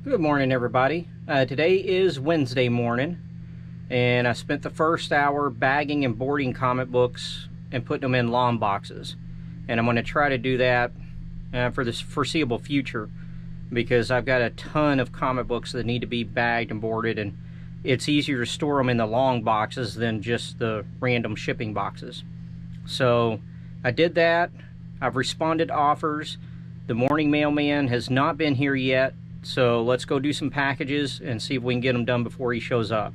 Good morning, everybody. Today is Wednesday morning, and I spent the first hour bagging and boarding comic books and putting them in long boxes. And I'm going to try to do that for this foreseeable future, because I've got a ton of comic books that need to be bagged and boarded, and it's easier to store them in the long boxes than just the random shipping boxes. So I did that. I've responded to offers. The morning mailman has not been here yet. So let's go do some packages and see if we can get them done before he shows up.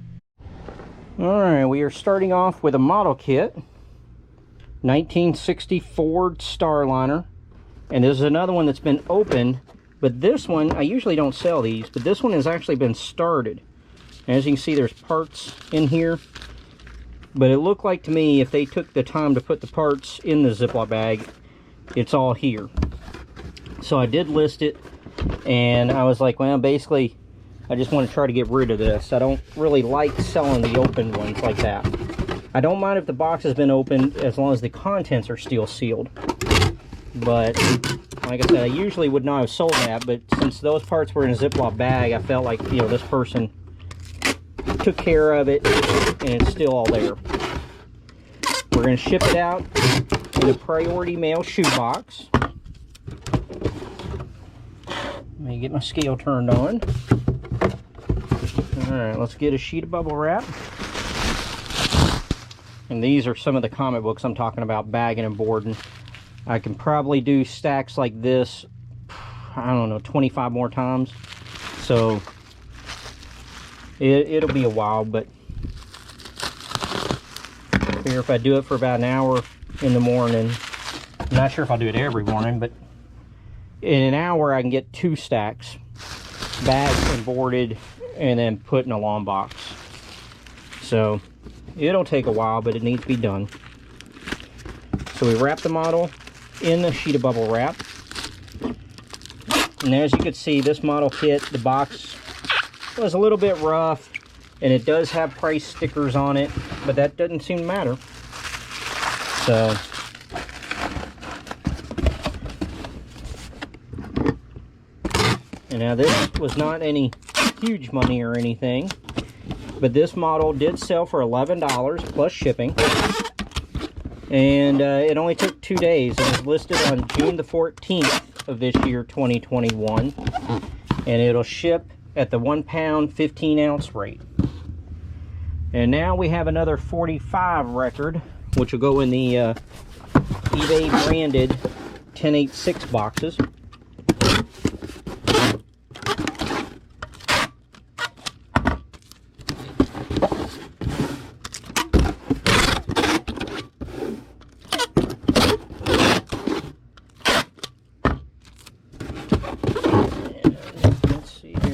Alright, we are starting off with a model kit. 1960 Ford Starliner. And this is another one that's been opened. But this one, I usually don't sell these, but this one has actually been started. And as you can see, there's parts in here. But it looked like to me, if they took the time to put the parts in the Ziploc bag, it's all here. So I did list it. And I was like, well, basically, I just want to try to get rid of this. I don't really like selling the open ones like that. I don't mind if the box has been opened as long as the contents are still sealed. But, like I said, I usually would not have sold that, but since those parts were in a Ziploc bag, I felt like, you know, this person took care of it, and it's still all there. We're going to ship it out in a priority mail shoebox. Let me get my scale turned on. Alright, let's get a sheet of bubble wrap. And these are some of the comic books I'm talking about bagging and boarding. I can probably do stacks like this, I don't know, 25 more times. So, it'll be a while, but I figure if I do it for about an hour in the morning, I'm not sure if I'll do it every morning, but in an hour I can get 2 stacks bagged and boarded and then put in a long box. So it'll take a while, but it needs to be done. So we wrap the model in a sheet of bubble wrap, and as you can see, this model kit, the box was a little bit rough, and it does have price stickers on it, but that doesn't seem to matter. So and now this was not any huge money or anything, but this model did sell for $11 plus shipping, and it only took 2 days. It was listed on June the 14th of this year, 2021, and it'll ship at the 1 pound 15 ounce rate. And now we have another 45 record, which will go in the eBay branded 1086 boxes.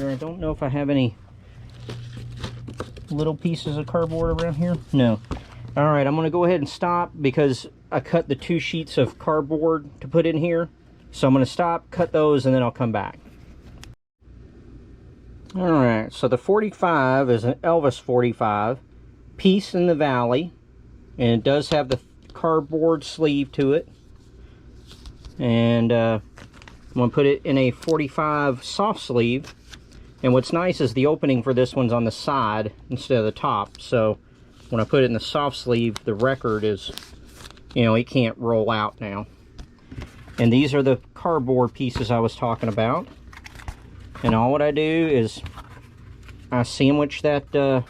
I don't know if I have any little pieces of cardboard around here. No. Alright, I'm going to go ahead and stop because I cut the 2 sheets of cardboard to put in here. So I'm going to stop, cut those, and then I'll come back. Alright, so the 45 is an Elvis 45. Peace in the Valley. And it does have the cardboard sleeve to it. And I'm going to put it in a 45 soft sleeve. And what's nice is the opening for this one's on the side instead of the top. So when I put it in the soft sleeve, the record is, you know, it can't roll out now. And these are the cardboard pieces I was talking about. And all what I do is I sandwich that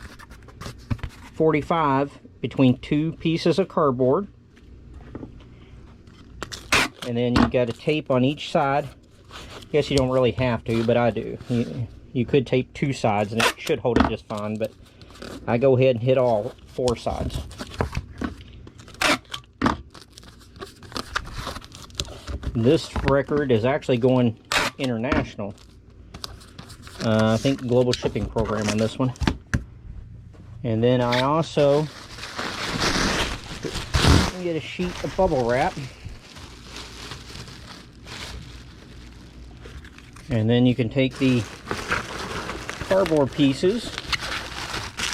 45 between 2 pieces of cardboard. And then you got a tape on each side. Guess you don't really have to, but I do. You could tape 2 sides and it should hold it just fine, but I go ahead and hit all 4 sides. This record is actually going international. I think global shipping program on this one. And then I also get a sheet of bubble wrap. And then you can take the cardboard pieces,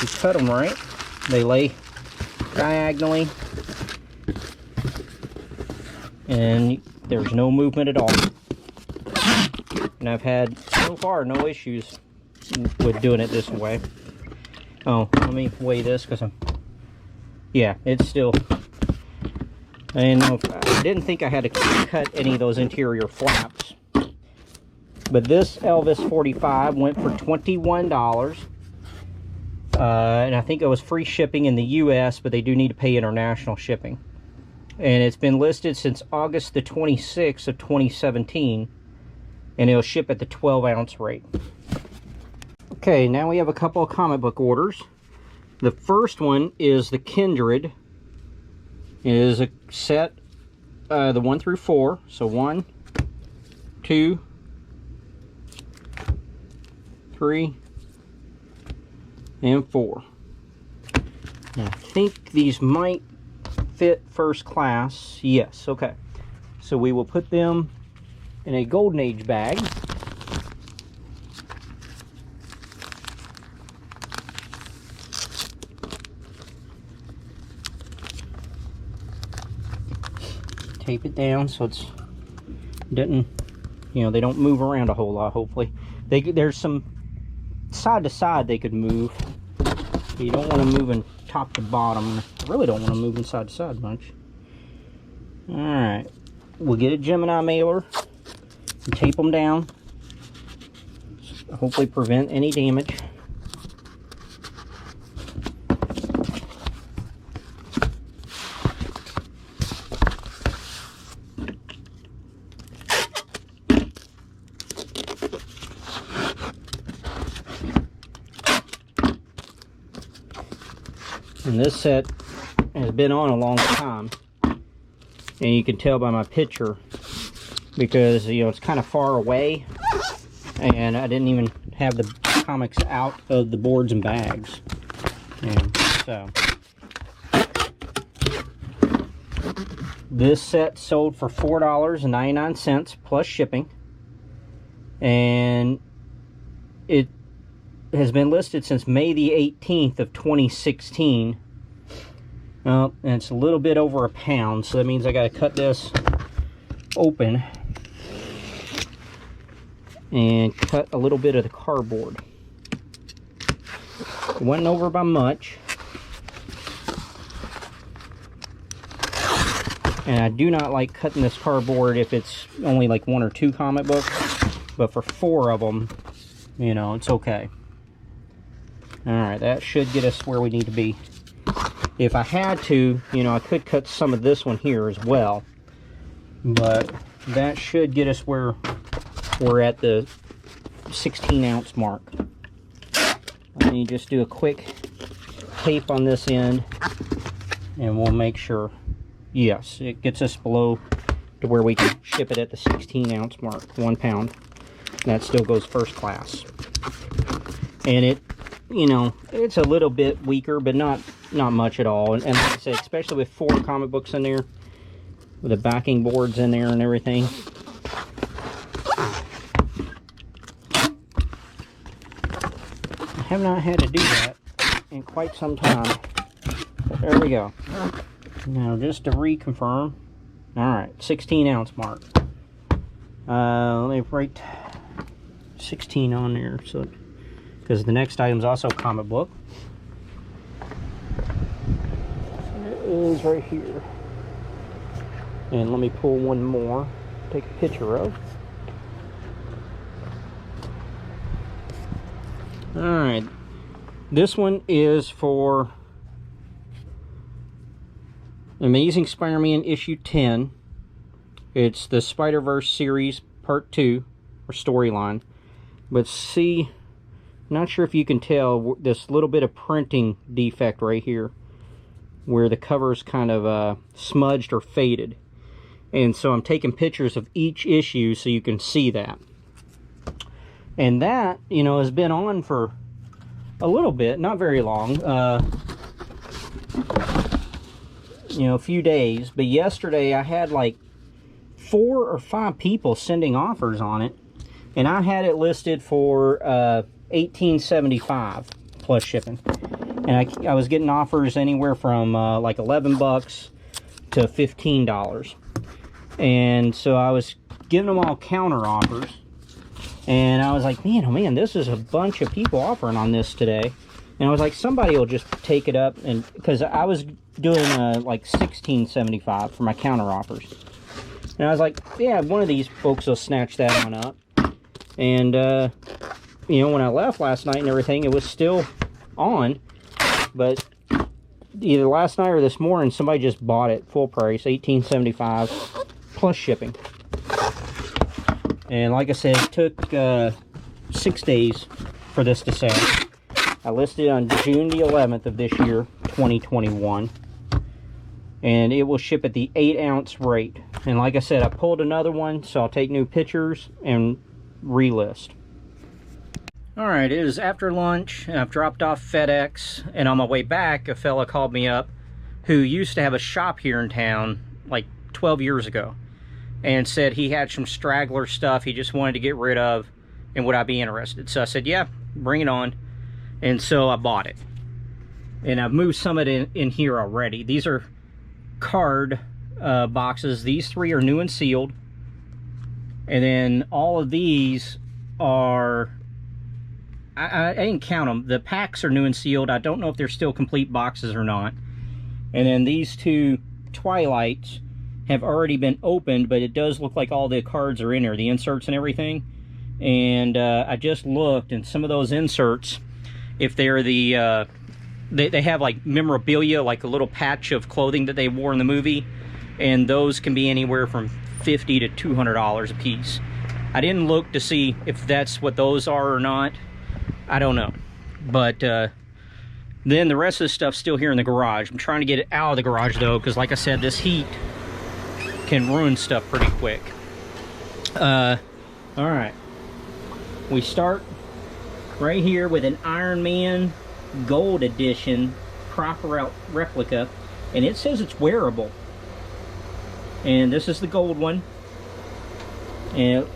you cut them right, they lay diagonally, and there's no movement at all. And I've had so far, no issues with doing it this way. Oh, let me weigh this because yeah, it's still, I didn't think I had to cut any of those interior flaps. But this Elvis 45 went for $21. And I think it was free shipping in the US, but they do need to pay international shipping. And it's been listed since August the 26th of 2017. And it'll ship at the 12-ounce rate. Okay, now we have a couple of comic book orders. The first one is the Kindred. It is a set, the 1 through 4. So 1, 2, 3, and 4. And I think these might fit first class. Yes, okay. So we will put them in a Golden Age bag. Tape it down so it's doesn't, they don't move around a whole lot. Hopefully, there's some side to side they could move. You don't want to move in top to bottom. I really don't want to move in side to side much. All right, we'll get a Gemini mailer and tape them down. Hopefully, prevent any damage. And this set has been on a long time, and you can tell by my picture because it's kind of far away, and I didn't even have the comics out of the boards and bags. And so this set sold for $4.99 plus shipping, and it has been listed since May the 18th of 2016. And it's a little bit over a pound, so that means I got to cut this open and cut a little bit of the cardboard. It wasn't over by much. And I do not like cutting this cardboard if it's only like 1 or 2 comic books, but for 4 of them, it's okay. Alright, that should get us where we need to be. If I had to, I could cut some of this one here as well. But that should get us where we're at the 16-ounce mark. Let me just do a quick tape on this end, and we'll make sure, yes, it gets us below to where we can ship it at the 16-ounce mark, 1 pound. That still goes first class. And it, it's a little bit weaker, but not much at all. And like I said, especially with 4 comic books in there, with the backing boards in there and everything. I have not had to do that in quite some time. But there we go. Now, just to reconfirm. Alright, 16-ounce mark. Let me write 16 on there, so because the next item is also a comic book. It is right here. And let me pull one more, take a picture of. Alright, this one is for Amazing Spider-Man issue 10. It's the Spider-Verse series part 2, or storyline. But see, not sure if you can tell this little bit of printing defect right here, where the cover's kind of smudged or faded. And so I'm taking pictures of each issue so you can see that. And that, has been on for a little bit, not very long. A few days. But yesterday I had like 4 or 5 people sending offers on it. And I had it listed for $18.75 plus shipping. And I was getting offers anywhere from like $11 to $15. And so I was giving them all counter offers. And I was like, man, oh man, this is a bunch of people offering on this today. And I was like, somebody will just take it up, and because I was doing like $16.75 for my counter offers. And I was like, yeah, one of these folks will snatch that one up. And you know, when I left last night and everything, it was still on. But either last night or this morning, somebody just bought it full price, $18.75 plus shipping. And like I said, it took 6 days for this to sell. I listed it on June the 11th of this year, 2021. And it will ship at the 8-ounce rate. And like I said, I pulled another one, so I'll take new pictures and relist. Alright, it is after lunch, and I've dropped off FedEx, and on my way back, a fella called me up who used to have a shop here in town like 12 years ago, and said he had some straggler stuff he just wanted to get rid of, and would I be interested? So I said, yeah, bring it on. And so I bought it. And I've moved some of it in here already. These are card boxes. These 3 are new and sealed. And then all of these are... I didn't count them. The packs are new and sealed. I don't know if they're still complete boxes or not. And then these 2 Twilights have already been opened, but it does look like all the cards are in there, the inserts and everything. And I just looked, and some of those inserts, if they're the they have like memorabilia, like a little patch of clothing that they wore in the movie, and those can be anywhere from $50 to $200 a piece. I didn't look to see if that's what those are or not. I don't know. But then the rest of the stuff's still here in the garage. I'm trying to get it out of the garage though, because like I said, this heat can ruin stuff pretty quick. Alright. We start right here with an Iron Man Gold Edition proper out replica, and it says it's wearable. And this is the gold one, and it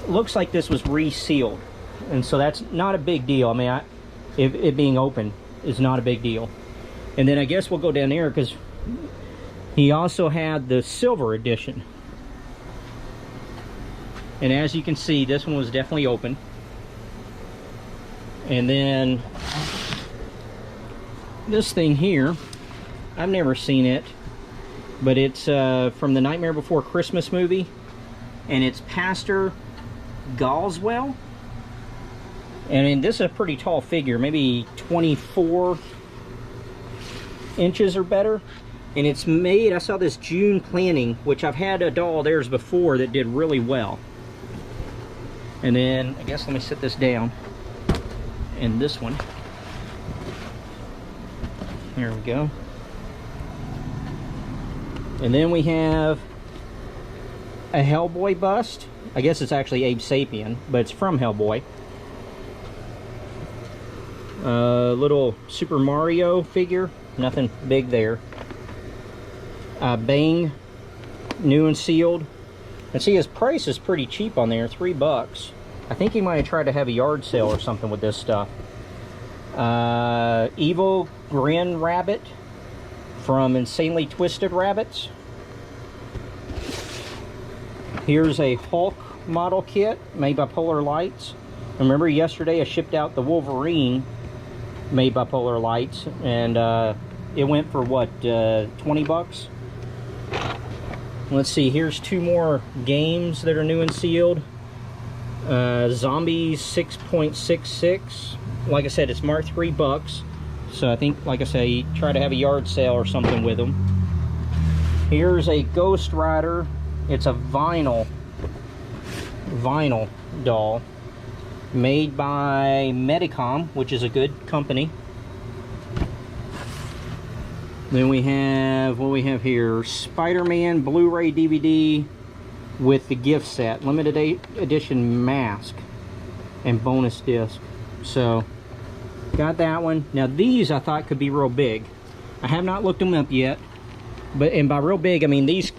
looks like this was resealed, and so that's not a big deal. I mean, it being open is not a big deal. And then I guess we'll go down there because he also had the silver edition, and as you can see, this one was definitely open. And then this thing here, I've never seen it, but it's from the Nightmare Before Christmas movie, and it's Pastor Gallswell. And this is a pretty tall figure, maybe 24 inches or better. And it's made, I saw this June planning, which I've had a doll of theirs before that did really well. And then, I guess let me set this down. And this one. There we go. And then we have a Hellboy bust. I guess it's actually Abe Sapien, but it's from Hellboy. Little Super Mario figure. Nothing big there. Bang, new and sealed. And see, his price is pretty cheap on there, $3. I think he might have tried to have a yard sale or something with this stuff. Evil Grin Rabbit from Insanely Twisted Rabbits. Here's a Hulk model kit made by Polar Lights. Remember yesterday I shipped out the Wolverine made by Polar Lights, and it went for what, 20 bucks? Let's see, here's 2 more games that are new and sealed. Zombies 6.66. Like I said, it's marked $3. So I think, like I say, try to have a yard sale or something with them. Here's a Ghost Rider. It's a vinyl doll made by Medicom, which is a good company. Then we have, what do we have here? Spider-Man Blu-ray DVD with the gift set, limited edition mask and bonus disc. So got that one. Now these I thought could be real big. I have not looked them up yet, but, and by real big I mean these,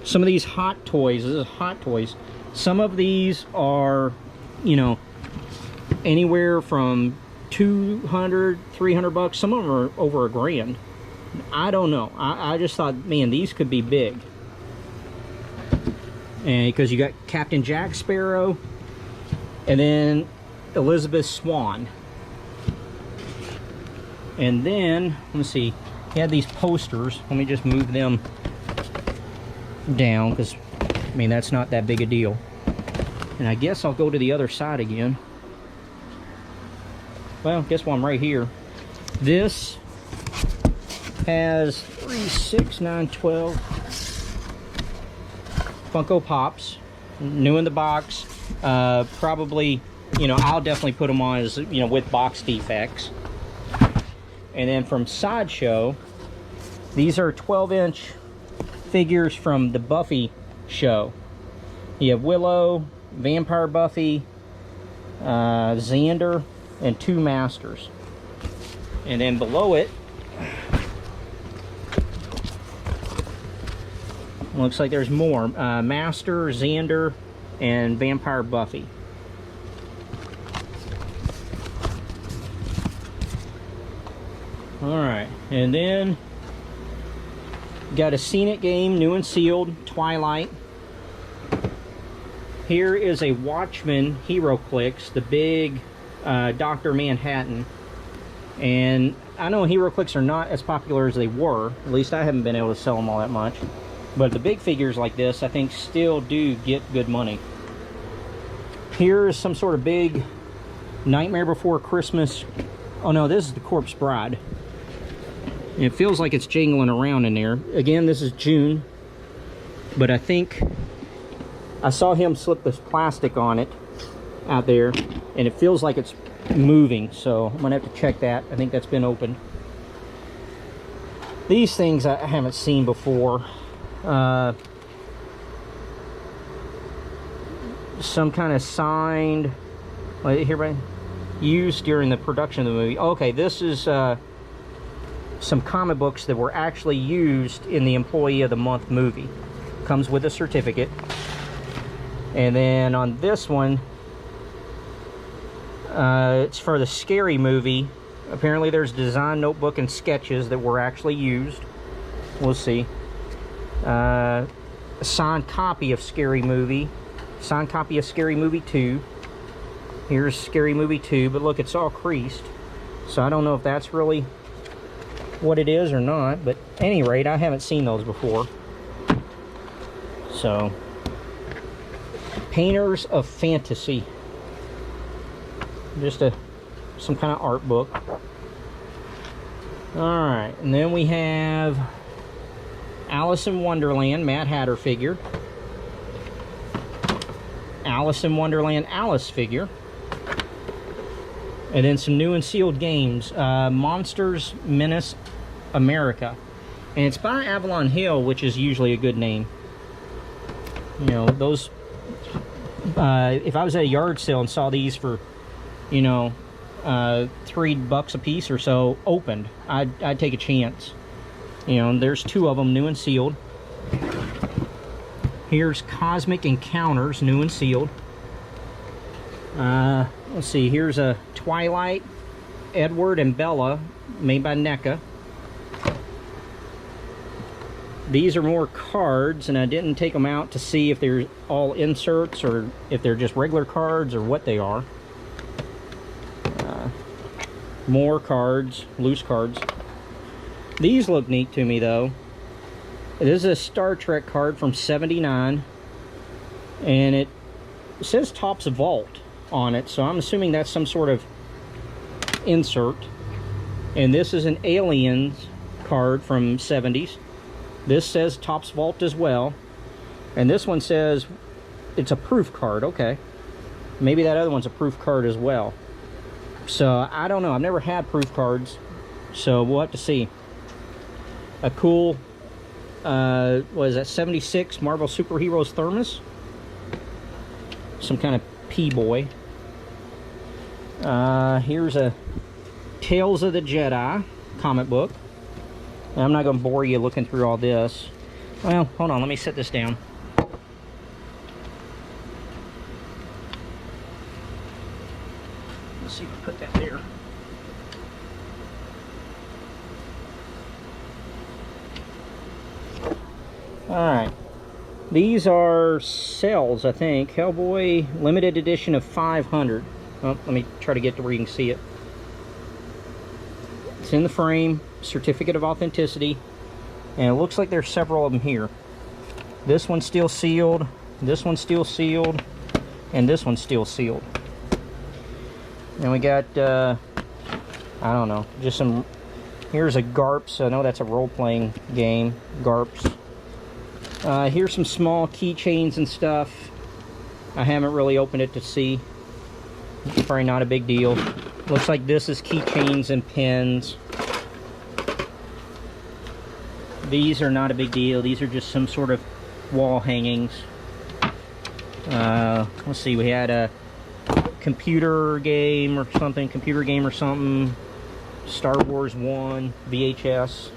some of these Hot Toys, this is Hot Toys, some of these are, you know, anywhere from 200, 300 bucks. Some of them are over $1,000. I don't know. I just thought, man, these could be big. And because you got Captain Jack Sparrow, And then Elizabeth Swan. And then, let's see, he had these posters. Let me just move them down, because, I mean, that's not that big a deal. And I guess I'll go to the other side again. Well, guess what, I'm right here. This has 3, 6, 9, 12 Funko Pops, new in the box. Probably, you know, I'll definitely put them on as, you know, with box defects. And then from Sideshow, these are 12-inch figures from the Buffy show. You have Willow, Vampire Buffy, Xander, and 2 Masters. And then below it, looks like there's more. Master, Xander, and Vampire Buffy. Alright, and then got a Seen It game, new and sealed, Twilight. Here is a Watchmen HeroClix, the big Dr. Manhattan. And I know HeroClix are not as popular as they were. At least I haven't been able to sell them all that much. But the big figures like this, I think, still do get good money. Here is some sort of big Nightmare Before Christmas. Oh no, this is the Corpse Bride. It feels like it's jingling around in there. Again, this is June. But I think I saw him slip this plastic on it out there. And it feels like it's moving. So I'm going to have to check that. I think that's been opened. These things I haven't seen before. Some kind of signed, here, used during the production of the movie. Okay, this is some comic books that were actually used in the Employee of the Month movie. Comes with a certificate. And then on this one, it's for the Scary Movie. Apparently there's design notebook and sketches that were actually used. We'll see. A signed copy of Scary Movie. Signed copy of Scary Movie 2. Here's Scary Movie 2, but look, it's all creased. So I don't know if that's really what it is or not, but at any rate, I haven't seen those before. So, Painters of Fantasy. Just some kind of art book. Alright, and then we have Alice in Wonderland Mad Hatter figure. Alice in Wonderland Alice figure. And then some new and sealed games. Monsters Menace America. And it's by Avalon Hill, which is usually a good name. You know, those... if I was at a yard sale and saw these for, you know, $3 a piece or so opened, I'd take a chance. You know, there's 2 of them, new and sealed. Here's Cosmic Encounters, new and sealed. Let's see, here's a Twilight, Edward and Bella, made by NECA. These are more cards, and I didn't take them out to see if they're all inserts or if they're just regular cards or what they are. More cards, loose cards. These look neat to me, though. This is a Star Trek card from '79, and it says Topps Vault on it, so I'm assuming that's some sort of insert. And this is an Aliens card from '70s. This says Topps Vault as well. And this one says it's a proof card. Okay. Maybe that other one's a proof card as well. So, I don't know. I've never had proof cards. So, we'll have to see. A cool, what is that, 76 Marvel Superheroes thermos. Some kind of P-boy. Here's a Tales of the Jedi comic book. I'm not going to bore you looking through all this. Well, hold on, let me set this down. Let's see if I put that there. Alright. These are cells, I think. Hellboy limited edition of 500. Oh, let me try to get to where you can see it. It's in the frame, certificate of authenticity, and it looks like there's several of them here. This one's still sealed, this one's still sealed, and this one's still sealed. And we got, I don't know, just some, here's a GARPS. I know that's a role-playing game, GARPS. Here's some small keychains and stuff. I haven't really opened it to see. It's probably not a big deal. Looks like this is keychains and pins. These are not a big deal. These are just some sort of wall hangings. Let's see, we had a computer game or something, Star Wars 1 VHS.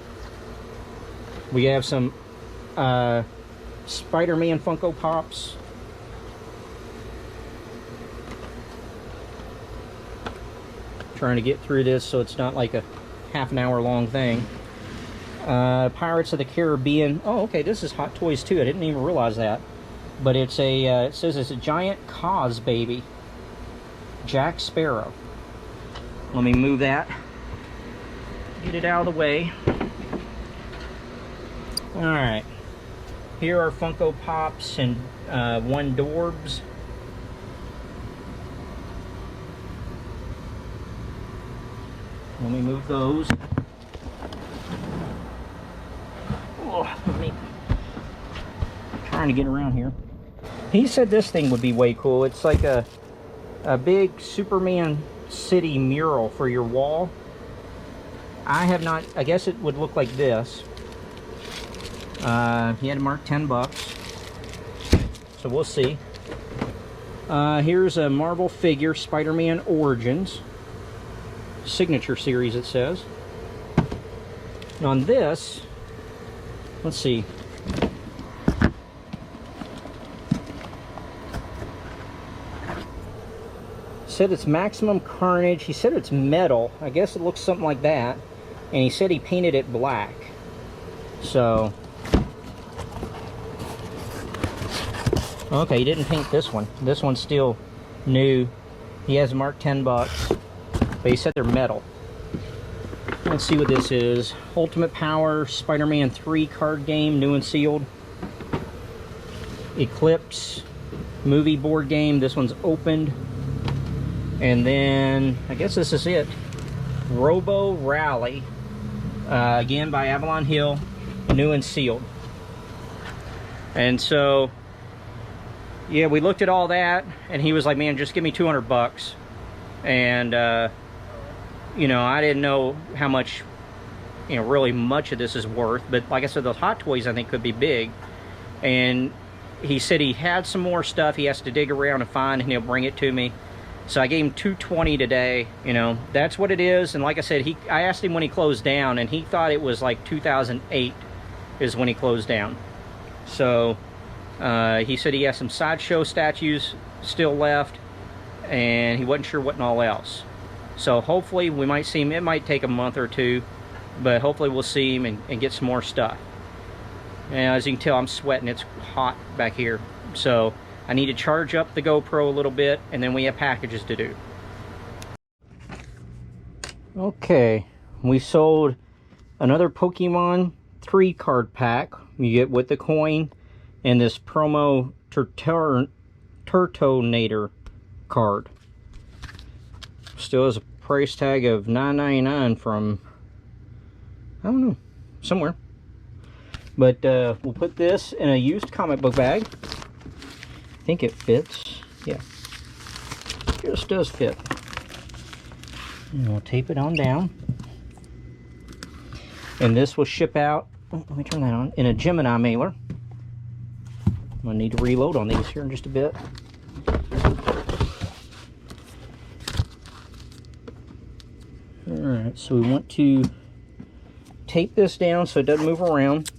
We have some Spider-Man Funko Pops. Trying to get through this so it's not like a half an hour long thing. Pirates of the Caribbean. Oh, okay, this is Hot Toys too. I didn't even realize that. But it's a, it says it's a giant Cos baby. Jack Sparrow. Let me move that. Get it out of the way. Alright. Here are Funko Pops and one Dorbs. Let me move those. Oh, trying to get around here. He said this thing would be way cool. It's like a big Superman city mural for your wall. I have not, I guess it would look like this. He had to mark 10 bucks. So we'll see. Here's a Marvel figure, Spider-Man Origins. Signature series, it says. And on this, let's see. Said it's Maximum Carnage. He said it's metal. I guess it looks something like that. And he said he painted it black. So, okay, he didn't paint this one. This one's still new. He has marked 10 bucks. But he said they're metal. Let's see what this is. Ultimate Power Spider-Man 3 card game, new and sealed. Eclipse movie board game. This one's opened. And then, I guess this is it. Robo Rally. Again by Avalon Hill. New and sealed. And so, yeah, we looked at all that. And he was like, man, just give me 200 bucks. And, you know, I didn't know how much, you know, really much of this is worth. But like I said, those Hot Toys I think could be big. And he said he had some more stuff he has to dig around and find, and he'll bring it to me. So I gave him $220 today. You know, that's what it is. And like I said, I asked him when he closed down, and he thought it was like 2008 is when he closed down. So he said he has some Sideshow statues still left, and he wasn't sure what and all else. So hopefully we might see him. It might take a month or two, but hopefully we'll see him and get some more stuff. And as you can tell, I'm sweating. It's hot back here. So I need to charge up the GoPro a little bit, and then we have packages to do. Okay, we sold another Pokemon 3 card pack. You get with the coin and this promo Turtonator card. Still has a price tag of $9.99 from, I don't know, somewhere. But we'll put this in a used comic book bag. I think it fits. Yeah, just does fit. And we'll tape it on down. And this will ship out, oh, let me turn that on, in a Gemini mailer. I'm gonna need to reload on these here in just a bit. Alright, so we want to tape this down so it doesn't move around.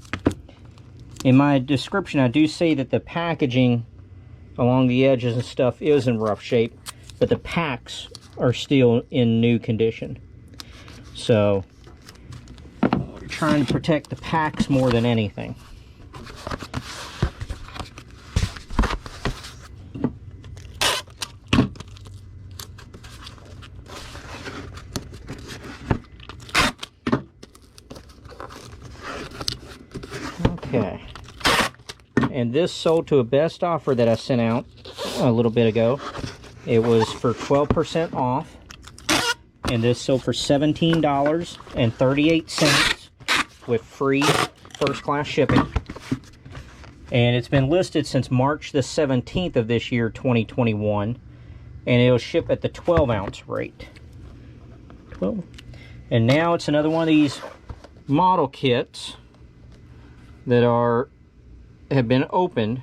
In my description, I do say that the packaging along the edges and stuff is in rough shape, but the packs are still in new condition. So, we're trying to protect the packs more than anything. and this sold to a best offer that I sent out a little bit ago. It was for 12% off, and this sold for $17.38 with free first-class shipping. And it's been listed since March the 17th of this year, 2021, and it'll ship at the 12-ounce rate. 12. And now it's another one of these model kits that have been opened,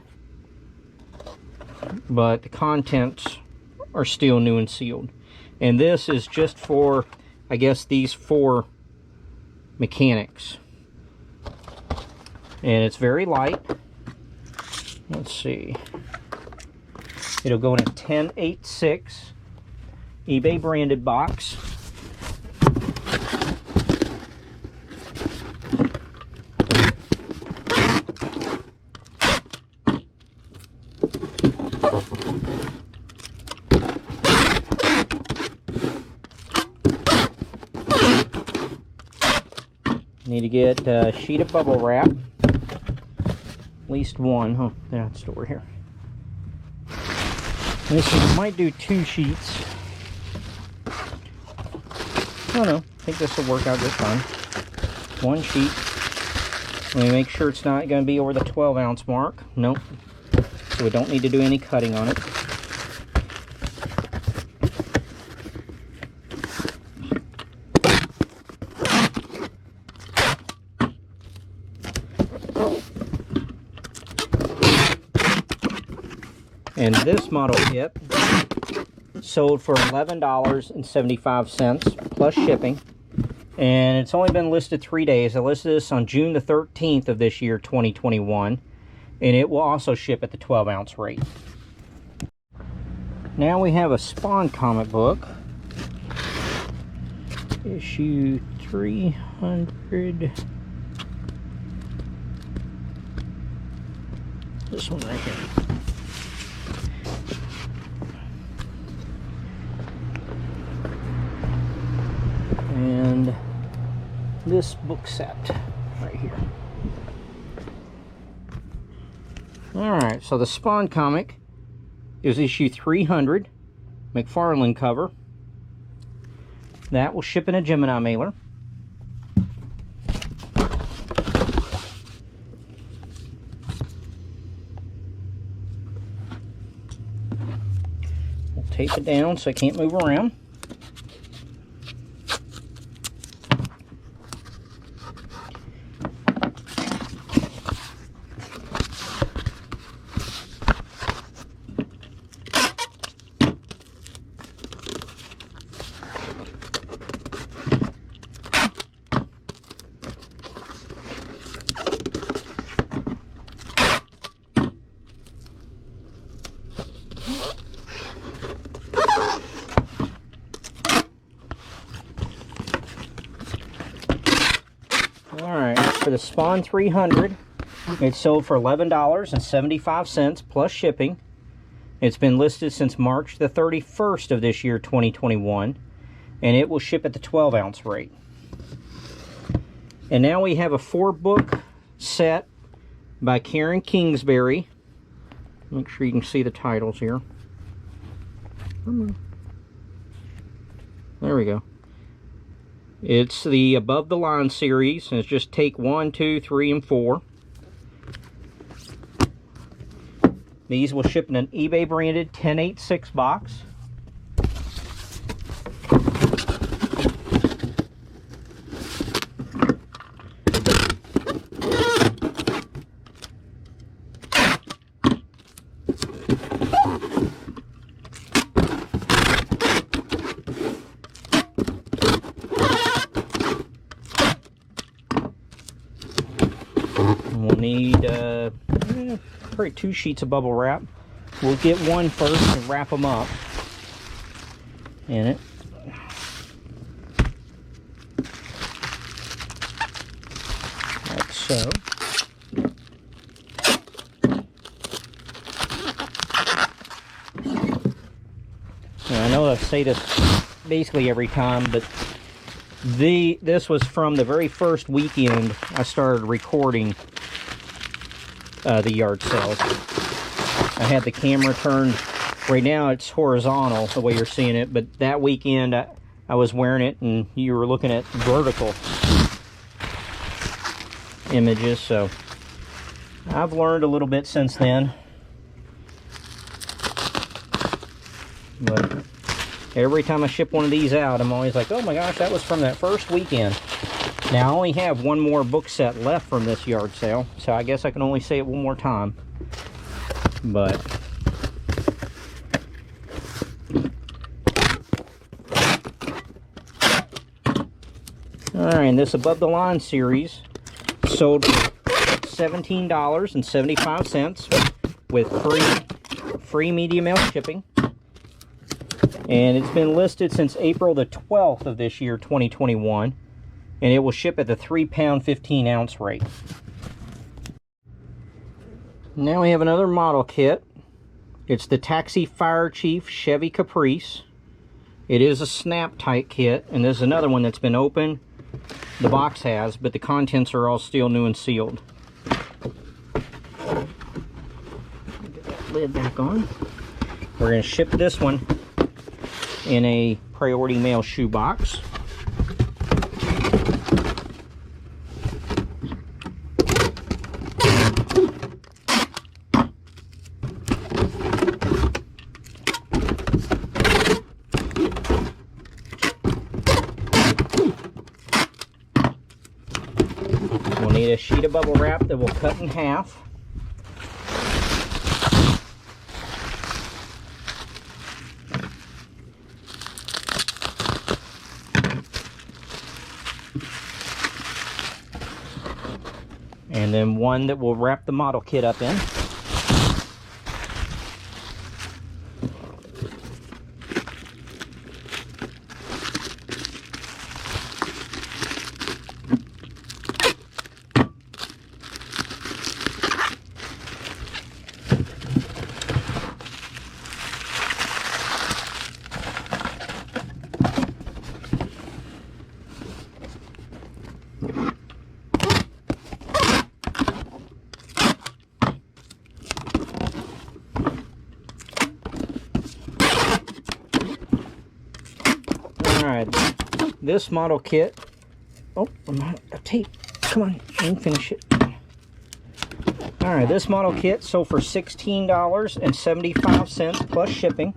but the contents are still new and sealed. And this is just for, I guess, these 4 mechanics. And it's very light. Let's see. It'll go in a 1086 eBay branded box. Need to get a sheet of bubble wrap, at least one. Oh, that's over here. This one might do 2 sheets. I don't know. I think this will work out just fine. 1 sheet. Let me make sure it's not going to be over the 12-ounce mark. Nope. So we don't need to do any cutting on it. And this model kit sold for $11.75 plus shipping. And it's only been listed 3 days. I listed this on June the 13th of this year, 2021. And it will also ship at the 12-ounce rate. Now we have a Spawn comic book. Issue 300. This one right here. And this book set right here. Alright, so the Spawn comic is issue 300, McFarlane cover. That will ship in a Gemini mailer. We'll tape it down so it can't move around. Alright, for the Spawn 300, it sold for $11.75 plus shipping. It's been listed since March the 31st of this year, 2021, and it will ship at the 12-ounce rate. And now we have a 4-book set by Karen Kingsbury. Make sure you can see the titles here. There we go. It's the Above the Line series, and it's just take 1, 2, 3, and 4. These will ship in an eBay branded 1086 box. We'll need probably 2 sheets of bubble wrap. We'll get one first and wrap them up in it. Like so. Now, I know I say this basically every time, but this was from the very first weekend I started recording the yard sales. I had the camera turned, right now it's horizontal the way you're seeing it, but that weekend I was wearing it and you were looking at vertical images, so I've learned a little bit since then. But every time I ship one of these out, I'm always like, oh my gosh, that was from that first weekend. Now, I only have one more book set left from this yard sale, so I guess I can only say it one more time. But alright, and this Above the Line series sold for $17.75 with free media mail shipping. And it's been listed since April the 12th of this year, 2021. And it will ship at the 3-pound, 15-ounce rate. Now we have another model kit. It's the Taxi Fire Chief Chevy Caprice. It is a snap tight kit, and this is another one that's been open. The box has, but the contents are all still new and sealed. Get that lid back on. We're going to ship this one in a priority mail shoebox. We'll need a sheet of bubble wrap that we'll cut in half. And then one that we'll wrap the model kit up in. Alright, this model kit, oh, I'm out of tape, come on, I can finish it. Alright, this model kit sold for $16.75 plus shipping.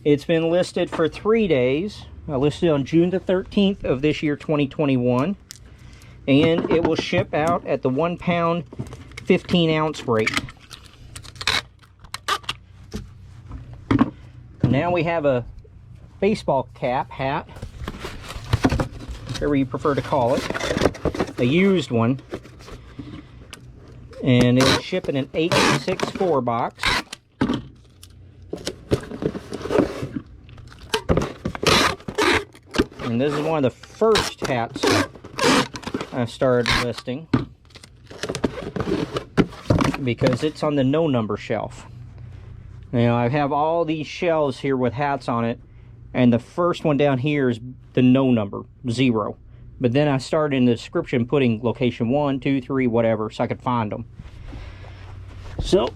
It's been listed for 3 days, listed on June the 13th of this year, 2021. And it will ship out at the 1-pound, 15-ounce rate. Now we have a baseball cap, hat, whatever you prefer to call it, a used one, and it'll ship in an 864 box. And this is one of the first hats I started listing because it's on the no number shelf. Now I have all these shelves here with hats on it, and the first one down here is the no number, 0. But then I started in the description putting location 1, 2, 3, whatever, so I could find them. So,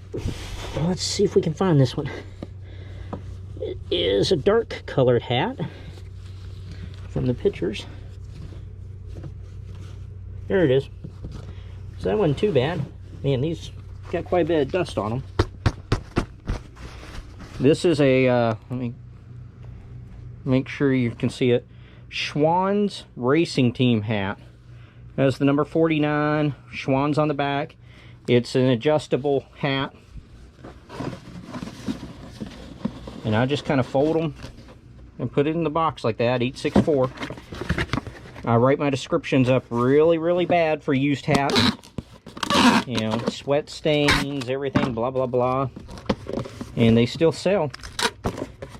let's see if we can find this one. It is a dark colored hat from the pictures. There it is. So that wasn't too bad. Man, these got quite a bit of dust on them. This is a, let me make sure you can see it, Schwann's Racing Team hat. That's the number 49, Schwann's on the back. It's an adjustable hat. And I just kind of fold them and put it in the box like that, 864. I write my descriptions up really, really bad for used hats. You know, sweat stains, everything, blah, blah, blah. And they still sell.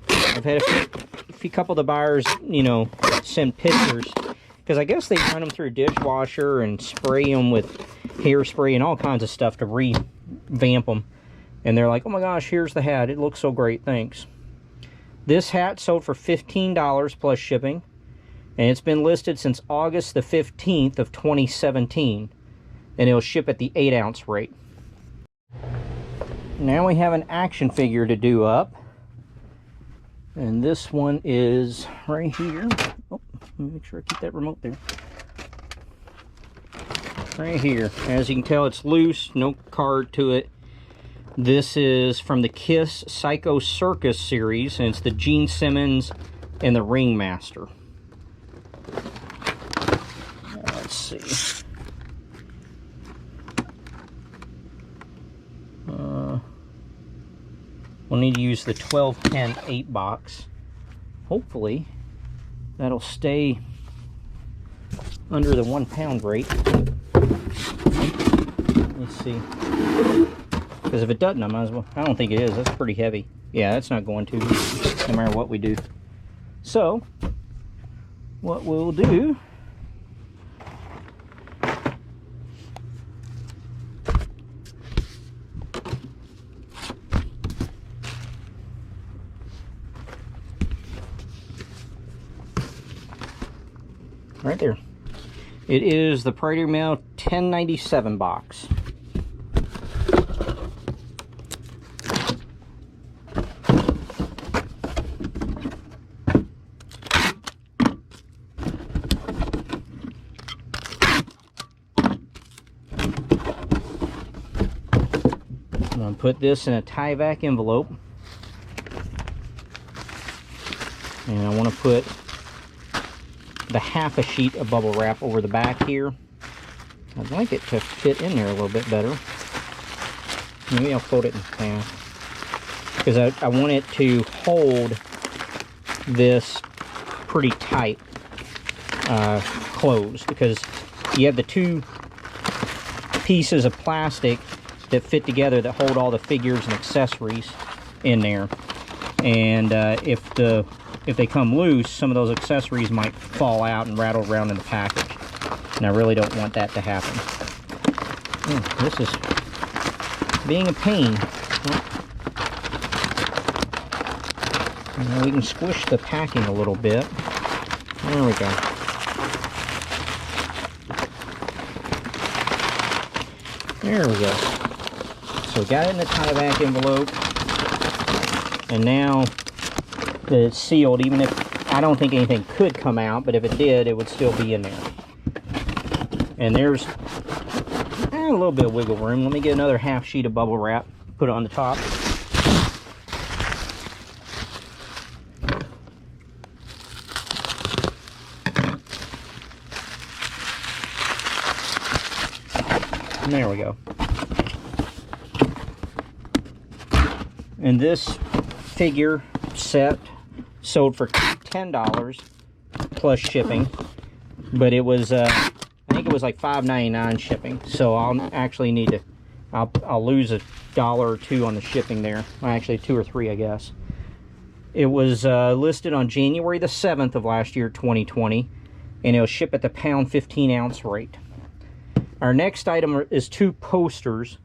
I've had a couple of the buyers, you know, send pictures, because I guess they run them through a dishwasher and spray them with hairspray and all kinds of stuff to revamp them. And they're like, oh my gosh, here's the hat. It looks so great, thanks. This hat sold for $15 plus shipping. And it's been listed since August the 15th of 2017. And it'll ship at the 8-ounce rate. now we have an action figure to do up. And this one is right here. Oh, let me make sure I keep that remote there. Right here. As you can tell, it's loose, no card to it. This is from the Kiss Psycho Circus series, and it's the Gene Simmons and the Ringmaster. Let's see. We'll need to use the 1210 8 box. Hopefully, that'll stay under the 1 pound rate. Let's see. Because if it doesn't, I might as well. I don't think it is. That's pretty heavy. Yeah, that's not going to, no matter what we do. So, what we'll do, right there. It is the Priority Mail 1097 box. I'm going to put this in a tie-vac envelope. And I want to put the half a sheet of bubble wrap over the back here. I'd like it to fit in there a little bit better. Maybe I'll fold it in half, because I want it to hold this pretty tight closed, because you have the two pieces of plastic that fit together that hold all the figures and accessories in there. And if they come loose, some of those accessories might fall out and rattle around in the package. And I really don't want that to happen. This is being a pain. Now we can squish the packing a little bit. There we go. There we go. So we got it in the tie-vac envelope. And now that it's sealed, even if I don't think anything could come out, but if it did, it would still be in there. And there's a little bit of wiggle room. Let me get another half sheet of bubble wrap, put it on the top. And there we go. And this figure set sold for $10 plus shipping, but it was I think it was like $5.99 shipping, so I'll actually need to I'll lose $1 or $2 on the shipping there. Well, actually 2 or 3, I guess. It was listed on January the 7th of last year, 2020, and it'll ship at the pound 15-ounce rate. Our next item is 2 posters,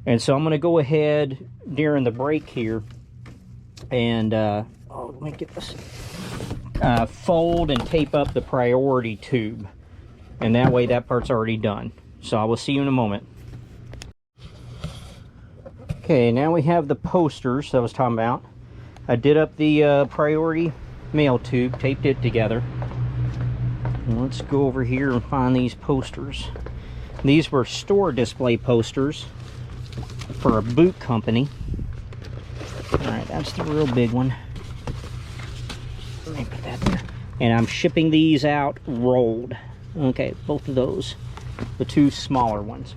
and so I'm going to go ahead during the break here and let me get this, fold and tape up the priority tube, and that way that part's already done. So I will see you in a moment. Okay, now we have the posters that I was talking about. I did up the priority mail tube, taped it together. And let's go over here and find these posters. These were store display posters for a boot company. Alright, that's the real big one. Let me put that there. And I'm shipping these out rolled. Okay, both of those. The 2 smaller ones.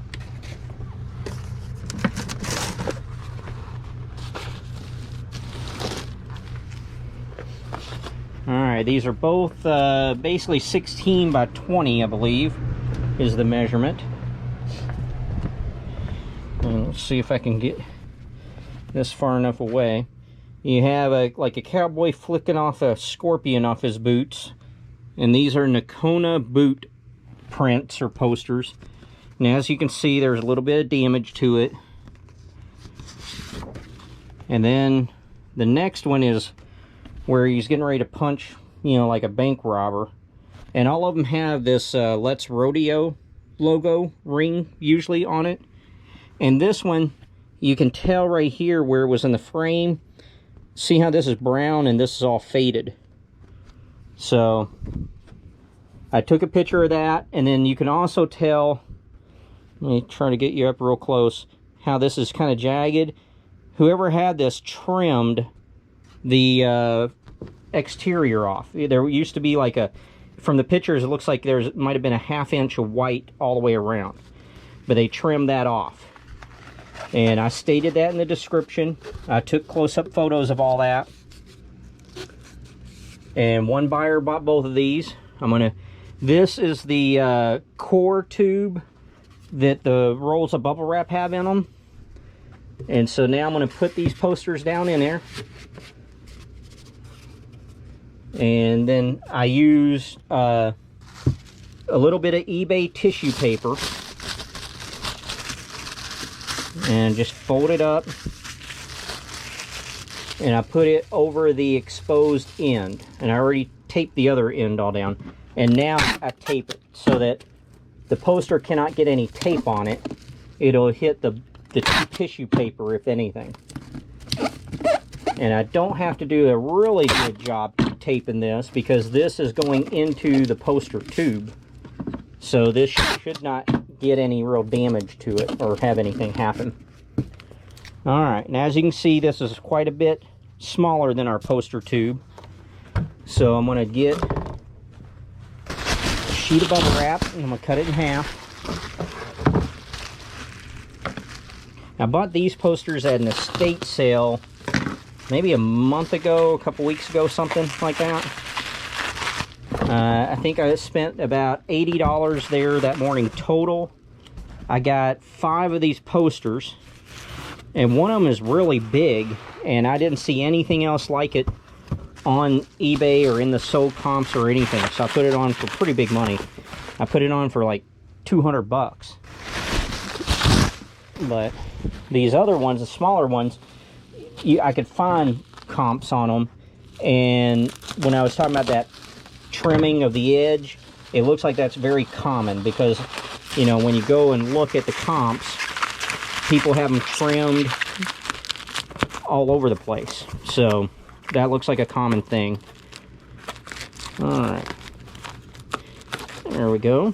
Alright, these are both basically 16 by 20, I believe, is the measurement. And let's see if I can get this far enough away. You have like a cowboy flicking off a scorpion off his boots. And these are Nakona boot prints or posters. And as you can see, there's a little bit of damage to it. And then the next one is where he's getting ready to punch, you know, like a bank robber. And all of them have this Let's Rodeo logo ring usually on it. And this one, you can tell right here where it was in the frame. See how this is brown and this is all faded. So I took a picture of that, and then you can also tell, let me try to get you up real close, how this is kind of jagged. Whoever had this trimmed the exterior off. There used to be like a, from the pictures it looks like there's might have been a 1/2 inch of white all the way around, but they trimmed that off. And I stated that in the description. I took close-up photos of all that. And one buyer bought both of these. This is the core tube that the rolls of bubble wrap have in them. And so now I'm going to put these posters down in there. And then I used a little bit of eBay tissue paper. And just fold it up. And I put it over the exposed end. And I already taped the other end all down. And now I tape it so that the poster cannot get any tape on it. It'll hit the tissue paper, if anything. And I don't have to do a really good job taping this, because this is going into the poster tube. So this should not get any real damage to it or have anything happen. Alright, now as you can see, this is quite a bit smaller than our poster tube. So I'm going to get a sheet of bubble wrap and I'm going to cut it in half. I bought these posters at an estate sale maybe a month ago, a couple weeks ago, something like that. I think I spent about $80 there that morning total. I got 5 of these posters, and one of them is really big, and I didn't see anything else like it on eBay or in the sold comps or anything, so I put it on for pretty big money. I put it on for like 200 bucks. But these other ones, the smaller ones, I could find comps on them, and when I was talking about that trimming of the edge, it looks like that's very common, because you know, when you go and look at the comps, people have them trimmed all over the place. So that looks like a common thing. Alright, there we go.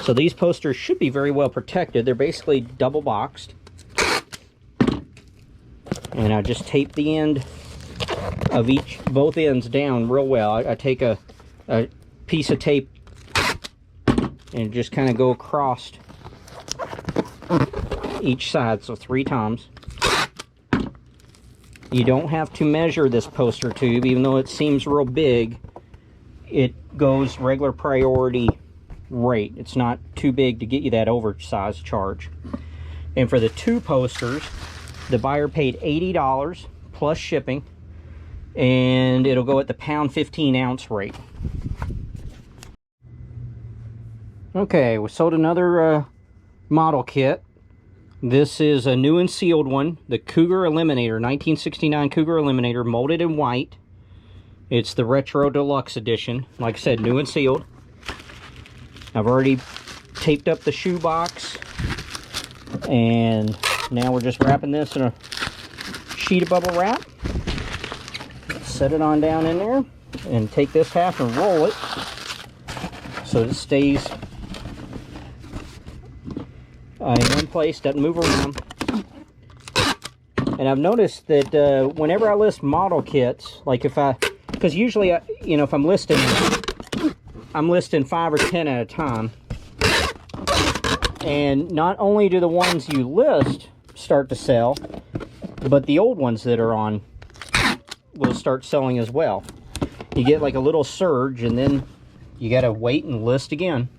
So these posters should be very well protected. They're basically double boxed. And I just tape the end of both ends down real well. I take a piece of tape and just kind of go across each side, so 3 times. You don't have to measure this poster tube, even though it seems real big. It goes regular priority rate. It's not too big to get you that oversized charge. And for the 2 posters, the buyer paid $80 plus shipping, and it'll go at the pound 15 ounce rate. Okay, we sold another model kit. This is a new and sealed one, the Cougar Eliminator, 1969 Cougar Eliminator, molded in white. It's the Retro Deluxe Edition. Like I said, new and sealed. I've already taped up the shoe box, and now we're just wrapping this in a sheet of bubble wrap. Set it on down in there, and take this half and roll it so it stays in one place, doesn't move around. And I've noticed that whenever I list model kits, like because usually, you know, if I'm listing 5 or 10 at a time. And not only do the ones you list start to sell, but the old ones that are on will start selling as well. You get like a little surge, and then you gotta wait and list again.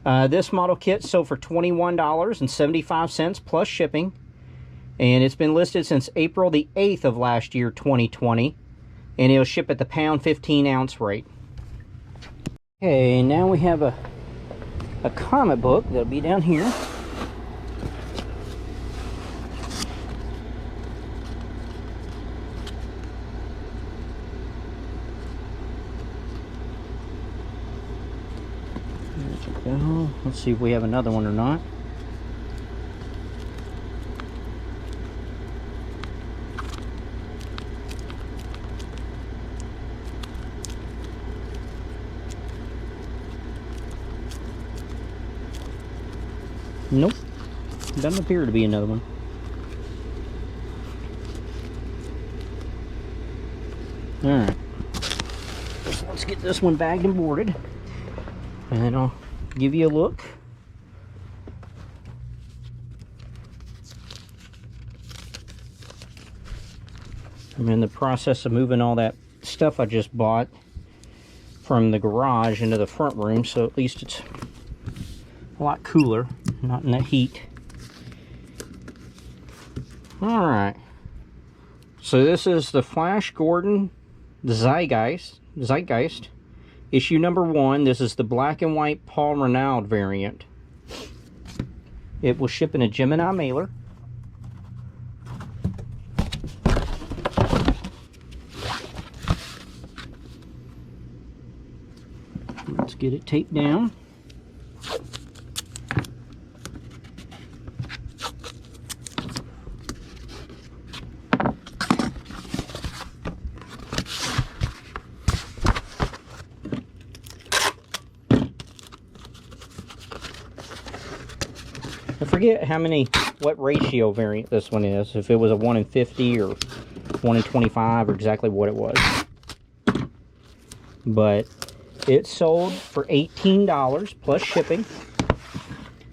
This model kit sold for $21.75 plus shipping, and it's been listed since April the 8th of last year, 2020, and it'll ship at the pound 15 ounce rate. Okay, now we have a comic book that'll be down here. There we go. Let's see if we have another one or not. Nope. Doesn't appear to be another one. Alright. So let's get this one bagged and boarded. And I'll give you a look. I'm in the process of moving all that stuff I just bought from the garage into the front room, so at least it's a lot cooler, not in the heat. Alright. So this is the Flash Gordon Zeitgeist, issue number 1. This is the black and white Paul Renaud variant. It will ship in a Gemini mailer. Let's get it taped down. I forget what ratio variant this one is, if it was a 1 in 50 or 1 in 25 or exactly what it was. But it sold for $18 plus shipping,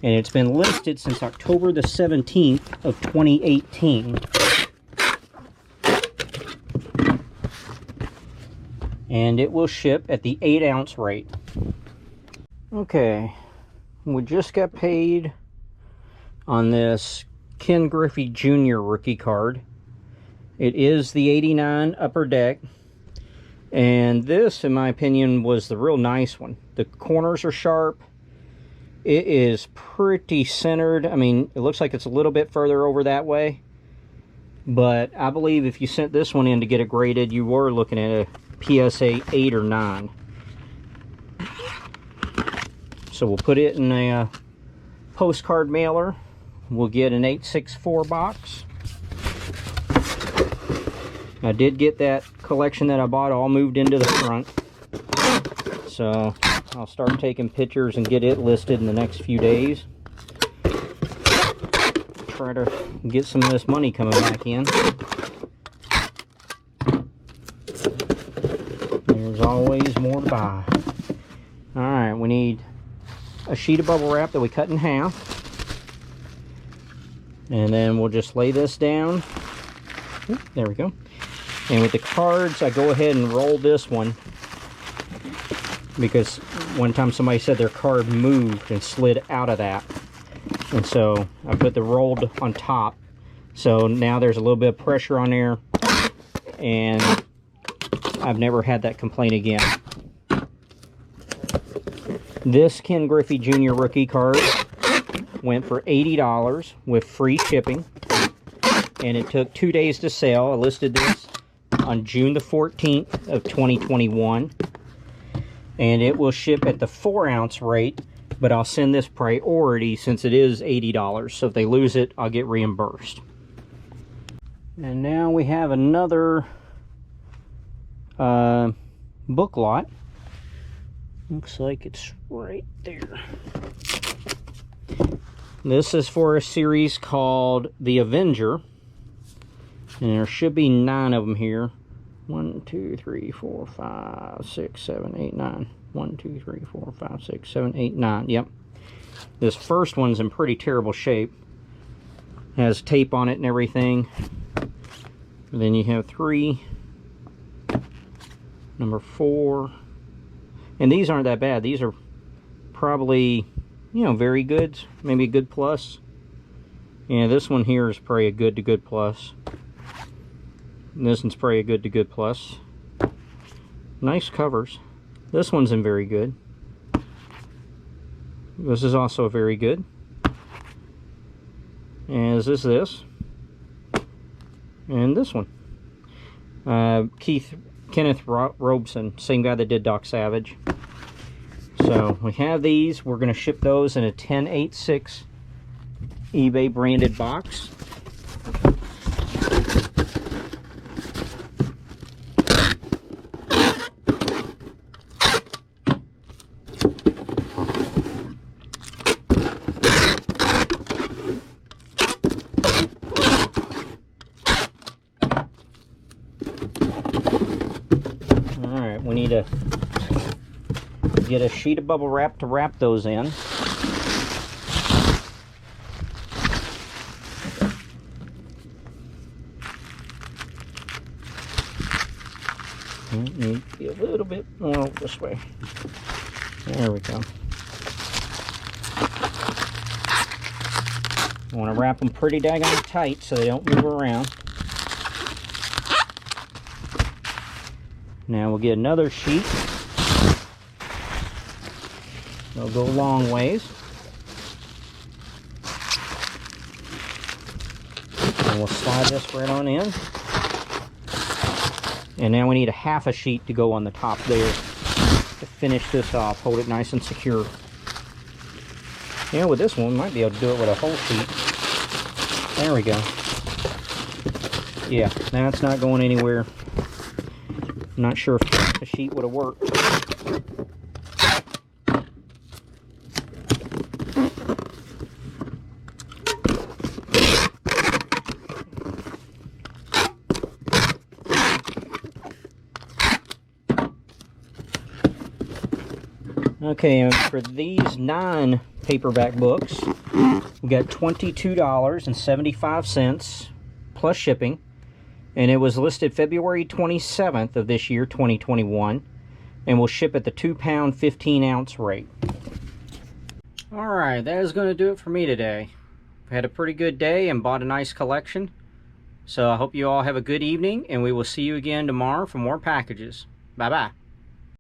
and it's been listed since October the 17th of 2018. And it will ship at the 8-ounce rate. Okay, we just got paid on this Ken Griffey Jr. rookie card. It is the 89 Upper Deck. And this, in my opinion, was the real nice one. The corners are sharp. It is pretty centered. I mean, it looks like it's a little bit further over that way. But I believe if you sent this one in to get it graded, you were looking at a PSA 8 or 9. So we'll put it in a postcard mailer. We'll get an 864 box. I did get that collection that I bought all moved into the front. So I'll start taking pictures and get it listed in the next few days. Try to get some of this money coming back in. There's always more to buy. Alright, we need a sheet of bubble wrap that we cut in half. And then we'll just lay this down. Oop, there we go. And with the cards, I go ahead and roll this one, because one time somebody said their card moved and slid out of that. And so I put the rolled on top. So now there's a little bit of pressure on there, and I've never had that complaint again. This Ken Griffey Jr. rookie card went for $80 with free shipping, and it took 2 days to sell. I listed this on June the 14th of 2021, and it will ship at the 4-ounce rate, but I'll send this priority since it is $80, so if they lose it, I'll get reimbursed. And now we have another book lot. Looks like it's right there. This is for a series called The Avenger, and there should be 9 of them here. 1, 2, 3, 4, 5, 6, 7, 8, 9. 1, 2, 3, 4, 5, 6, 7, 8, 9. Yep. This first one's in pretty terrible shape. Has tape on it and everything. And then you have 3. Number 4. And these aren't that bad. These are probably, you know, very good. Maybe a good plus. Yeah, this one here is probably a good to good plus. And this one's probably a good to good plus. Nice covers. This one's in very good. This is also very good. As is this. And this one. Kenneth Robeson, same guy that did Doc Savage. So we have these. We're going to ship those in a 1086 eBay branded box. need to get a sheet of bubble wrap to wrap those in. Need to be a little bit more this way. There we go. I want to wrap them pretty daggone tight so they don't move around. Now we'll get another sheet. They'll go a long ways. And we'll slide this right on in. And now we need a half a sheet to go on the top there to finish this off. Hold it nice and secure. Yeah, with this one, we might be able to do it with a whole sheet. There we go. Yeah, that's not going anywhere. I'm not sure if the sheet would have worked. Okay, and for these 9 paperback books, we got $22.75 plus shipping, and it was listed February 27th of this year, 2021, and will ship at the 2-pound 15-ounce rate. Alright, that is going to do it for me today. I had a pretty good day and bought a nice collection, so I hope you all have a good evening, and we will see you again tomorrow for more packages. Bye-bye.